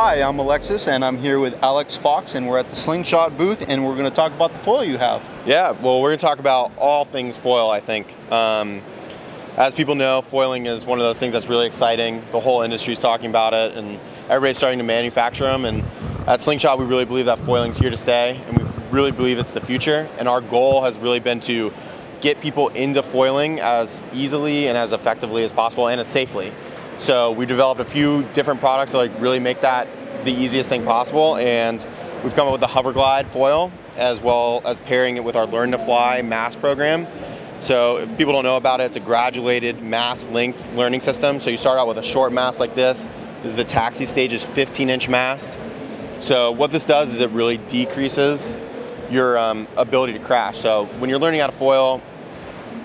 Hi, I'm Alexis, and I'm here with Alex Fox, and we're at the Slingshot booth, and we're going to talk about the foil you have. Yeah, well, we're going to talk about all things foil, I think. As people know, foiling is one of those things that's really exciting. The whole industry's talking about it, and everybody's starting to manufacture them. And at Slingshot, we really believe that foiling's here to stay, and we really believe it's the future. And our goal has really been to get people into foiling as easily and as effectively as possible and as safely. So we developed a few different products that really make that the easiest thing possible, and we've come up with the Hoverglide foil as well as pairing it with our Learn to Fly mass program. So if people don't know about it, it's a graduated mass length learning system. So you start out with a short mast like this. This is the taxi stage's 15-inch mast. So what this does is it really decreases your ability to crash. So when you're learning how to foil,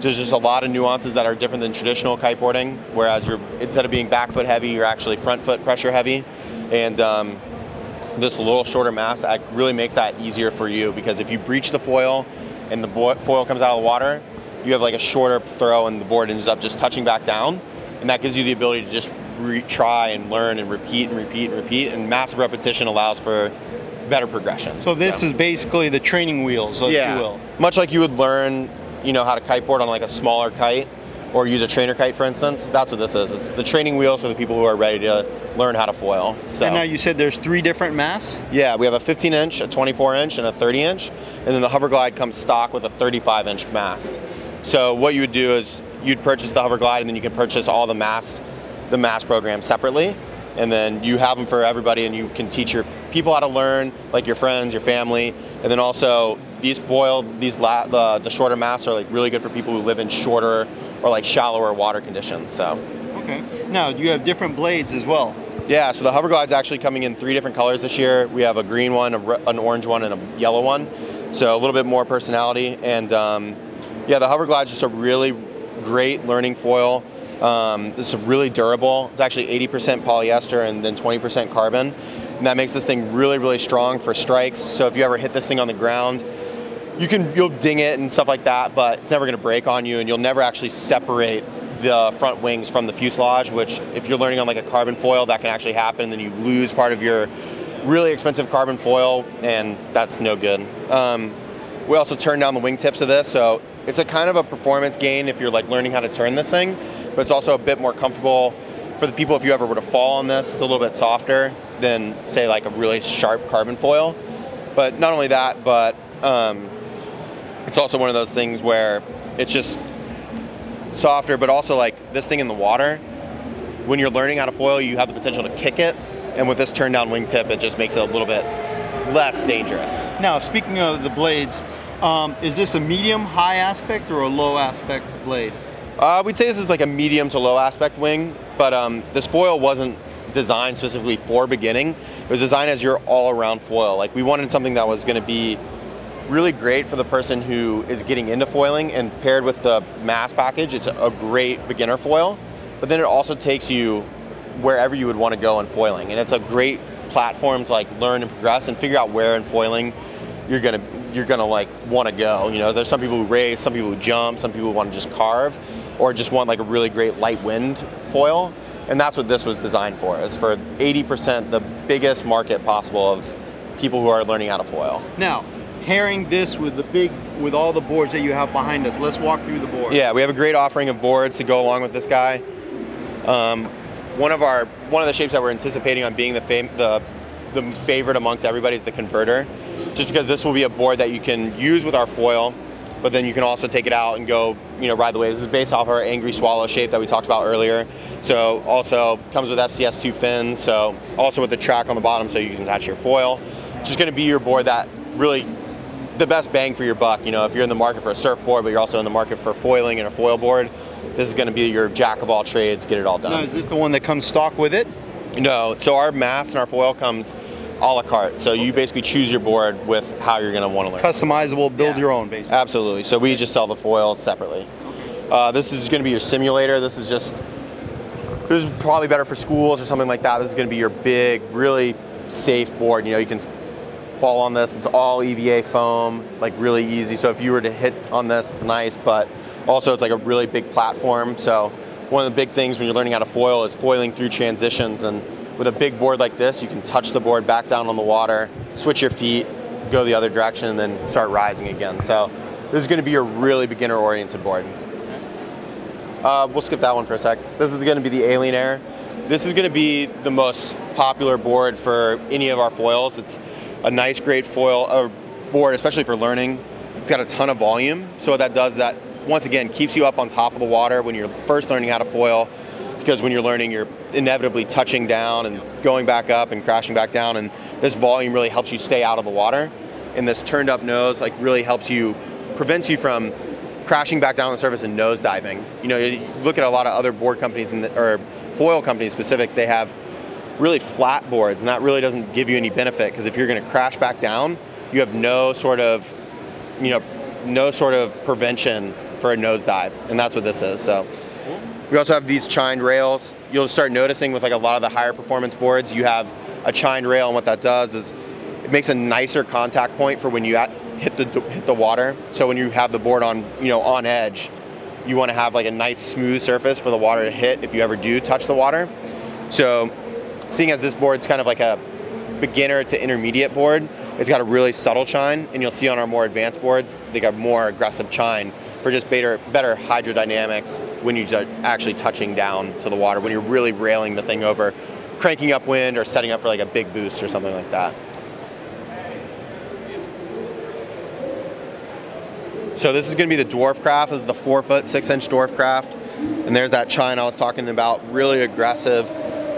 there's just a lot of nuances that are different than traditional kiteboarding, whereas instead of being back foot heavy, you're actually front foot pressure heavy. And this little shorter mast really makes that easier for you, because if you breach the foil and the foil comes out of the water, you have like a shorter throw and the board ends up just touching back down. And that gives you the ability to just try and learn and repeat and repeat and repeat. And massive repetition allows for better progression. So this is basically the training wheels, if you will. Much like you would learn how to kiteboard on like a smaller kite or use a trainer kite, for instance. That's what this is. It's the training wheels for the people who are ready to learn how to foil. So, and now you said there's 3 different masts? Yeah, we have a 15-inch, a 24-inch, and a 30-inch. And then the Hoverglide comes stock with a 35-inch mast. So what you would do is you'd purchase the Hoverglide, and then you can purchase all the mass programs separately. And then you have them for everybody, and you can teach your people how to learn, like your friends, your family. And then also the shorter masts are like really good for people who live in shorter or like shallower water conditions. So. Okay. Now you have different blades as well. Yeah. So the Hoverglide's actually coming in 3 different colors this year. We have a green one, an orange one, and a yellow one. So a little bit more personality. And yeah, the Hoverglide's just a really great learning foil. It's really durable. It's actually 80% polyester and then 20% carbon. And that makes this thing really, really strong for strikes. So if you ever hit this thing on the ground, you'll ding it and stuff like that, but it's never gonna break on you, and you'll never actually separate the front wings from the fuselage, which if you're learning on like a carbon foil, that can actually happen, and then you lose part of your really expensive carbon foil, and that's no good. We also turn down the wingtips of this, so it's a kind of a performance gain if you're like learning how to turn this thing, but it's also a bit more comfortable for the people if you ever were to fall on this. It's a little bit softer than say like a really sharp carbon foil. But not only that, but it's also one of those things where it's just softer, but also like this thing in the water, when you're learning how to foil, you have the potential to kick it. And with this turn down wingtip, it just makes it a little bit less dangerous. Now, speaking of the blades, is this a medium high aspect or a low aspect blade? We'd say this is like a medium to low aspect wing, but this foil wasn't designed specifically for beginning. It was designed as your all-around foil. Like, we wanted something that was going to be really great for the person who is getting into foiling, and paired with the mass package, it's a great beginner foil. But then it also takes you wherever you would want to go in foiling, and it's a great platform to like learn and progress and figure out where in foiling you're gonna like want to go. There's some people who race, some people who jump, some people who want to just carve, or just want like a really great light wind foil. And that's what this was designed for, is for 80%, the biggest market possible of people who are learning how to foil. Now, pairing this with all the boards that you have behind us, let's walk through the boards. Yeah, we have a great offering of boards to go along with this guy. One of the shapes that we're anticipating on being the favorite amongst everybody is the converter, just because this will be a board that you can use with our foil, but then you can also take it out and go, ride the waves. This is based off our Angry Swallow shape that we talked about earlier. So also comes with FCS2 fins, so also with the track on the bottom so you can attach your foil. It's just gonna be your board that really, the best bang for your buck. If you're in the market for a surfboard, but you're also in the market for foiling and a foil board, this is gonna be your jack of all trades, get it all done. Now, is this the one that comes stock with it? No, so our mast and our foil comes a la carte. So you basically choose your board with how you're going to want to learn. Customizable, build your own, basically. Absolutely. So we just sell the foils separately. This is going to be your simulator. This is probably better for schools or something like that. This is going to be your big, really safe board. You can fall on this. It's all EVA foam, like really easy. So if you were to hit on this, it's nice, but also it's like a really big platform. So one of the big things when you're learning how to foil is foiling through transitions, and With a big board like this, you can touch the board back down on the water, switch your feet, go the other direction, and then start rising again. So this is going to be a really beginner-oriented board. We'll skip that one for a sec. This is going to be the Alien Air. This is going to be the most popular board for any of our foils. It's a nice, great foil board, especially for learning. It's got a ton of volume, so what that does is that, once again, keeps you up on top of the water when you're first learning how to foil, because when you're learning, you're inevitably touching down and going back up and crashing back down, and this volume really helps you stay out of the water. And this turned up nose like really helps you, prevents you from crashing back down on the surface and nose diving. You know, you look at a lot of other board companies or foil companies specific, they have really flat boards, and that really doesn't give you any benefit, because if you're going to crash back down, you have no sort of prevention for a nose dive, and that's what this is. So we also have these chined rails. You'll start noticing with like a lot of the higher performance boards, you have a chined rail, and what that does is it makes a nicer contact point for when you hit the water. So when you have the board on, on edge, you want to have like a nice smooth surface for the water to hit if you ever do touch the water. So seeing as this board's kind of like a beginner to intermediate board, it's got a really subtle chine, and you'll see on our more advanced boards, they got more aggressive chine for just better hydrodynamics when you're actually touching down to the water, when you're really railing the thing over, cranking up wind or setting up for like a big boost or something like that. So this is going to be the dwarf craft. This is the 4-foot 6-inch dwarf craft, and there's that chine I was talking about, really aggressive.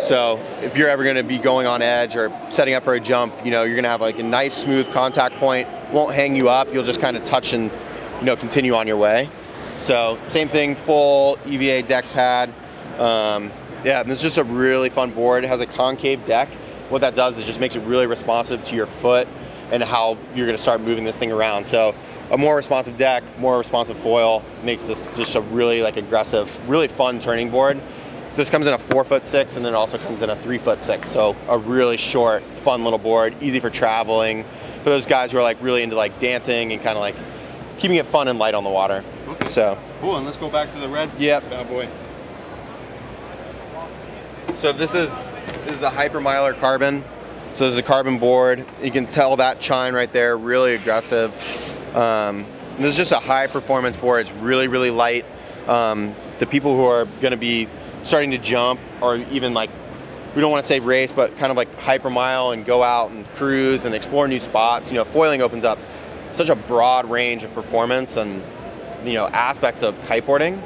So if you're ever going to be going on edge or setting up for a jump, you're going to have like a nice smooth contact point. Won't hang you up. You'll just kind of touch and continue on your way. So same thing, full EVA deck pad. Yeah, this is just a really fun board. It has a concave deck. What that does is just makes it really responsive to your foot and how you're going to start moving this thing around. So a more responsive deck, more responsive foil makes this just a really aggressive, really fun turning board. This comes in a 4'6", and then it also comes in a 3'6". So a really short, fun little board, easy for traveling. For those guys who are like really into like dancing and kind of like keeping it fun and light on the water. Okay. So cool, and let's go back to the red. Yep. Bad boy. So this is the Hypermiler carbon. So this is a carbon board. You can tell that chine right there, really aggressive. This is just a high performance board. It's really light. The people who are going to be starting to jump, or even like, we don't want to say race, but kind of like hypermile and go out and cruise and explore new spots. Foiling opens up such a broad range of performance and aspects of kiteboarding.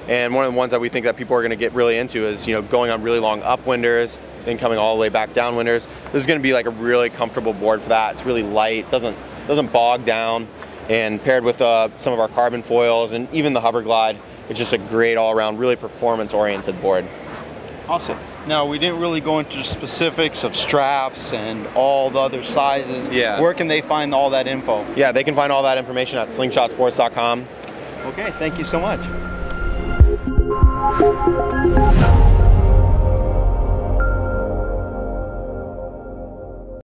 And one of the ones that we think that people are going to get really into is going on really long upwinders, then coming all the way back downwinders. This is going to be like a really comfortable board for that. It's really light, doesn't bog down, and paired with some of our carbon foils and even the Hoverglide, it's just a great all-around, really performance-oriented board. Awesome. Now, we didn't really go into specifics of straps and all the other sizes. Yeah. Where can they find all that info? Yeah, they can find all that information at slingshotsports.com. Okay, thank you so much.